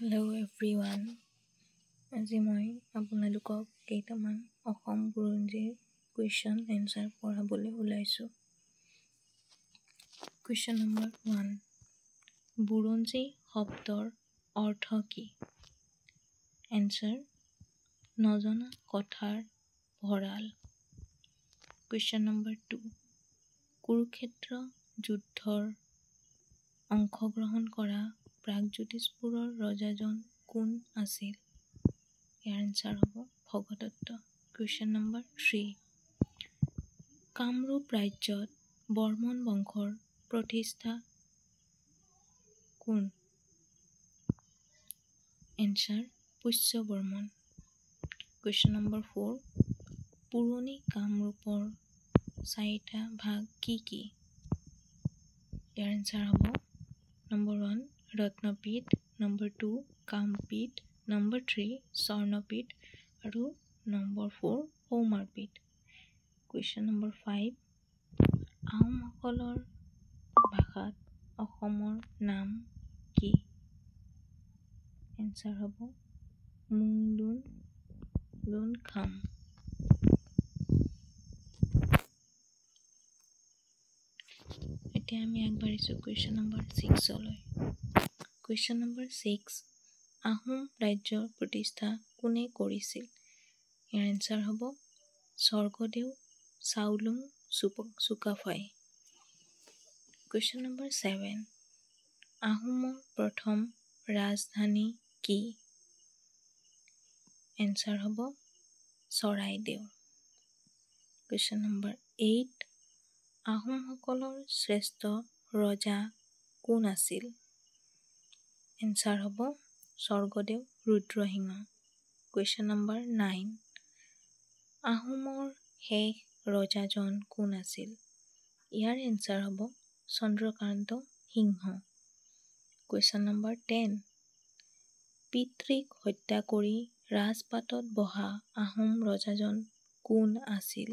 Hello everyone. আজি মই আপোনালোকক কেইটামান অসম বুৰঞ্জীৰ কুৱেশ্যন এনসাৰ পঢ়াবলৈ ওলাইছো। কুৱেশ্যন নম্বৰ 1, বুৰঞ্জী শব্দৰ অৰ্থ কি? এনসাৰ, নজনা কথাৰ ভঁৰাল। কুৱেশ্যন নম্বৰ 2, কুৰুক্ষেত্ৰ যুদ্ধৰ অংশগ্ৰহণ কৰা প্ৰাগজ্যোতিষপুৰৰ ৰজাজন কোন আছিল? ইয়াৰ এনসাৰ হ'ব ভগদত্ত। কুৱেশ্যন নম্বৰ 3, কামৰূপ ৰাজ্যত বৰ্মন বংশৰ প্ৰতিষ্ঠা কোন? Answer Pushya Varman. Question number 4, পুৰণি কামৰূপৰ 4টা ভাগ কি কি? ইয়াৰ এনসাৰ হ'ব number 1 Ratnapith, number 2 Kamapith, number 3 Swarnapith আৰু নম্বৰ 4 সৌমাৰপীঠ। কুৱেশ্যন নম্বৰ 5, আহোমসকলৰ ভাষাত অসমৰ নাম কি? এনসাৰ হ'ব মুংডুন খাম। এতিয়া আমি আগবাঢ়িছো কুৱেশ্যন নম্বৰ 6লৈ। কুৱেশ্যন নম্বৰ 6, আহোম ৰাজ্যৰ প্ৰতিষ্ঠা কোনে কৰিছিল? ইয়াৰ এনসাৰ হ'ব স্বৰ্গদেউ চাওলুং চুকাফাই। কুৱেশ্যন নম্বৰ 7, আহোমৰ প্ৰথম ৰাজধানী কি? এনসাৰ হ'ব চৰাইদেউ। কুৱেশ্যন নম্বৰ 8, আহোমসকলৰ শ্ৰেষ্ঠ ৰজা কোন আছিল? এনসাৰ হ'ব স্বৰ্গদেউ ৰুদ্ৰসিংহ। কুৱেশ্যন নম্বৰ 9, আহোমৰ শেষ ৰজাজন কোন আছিল? ইয়াৰ এনসাৰ হ'ব চন্দ্ৰকান্ত সিংহ। কুৱেশ্যন নম্বৰ 10, পিতৃক হত্যা কৰি ৰাজপাটত বহা আহোম ৰজাজন কোন আছিল?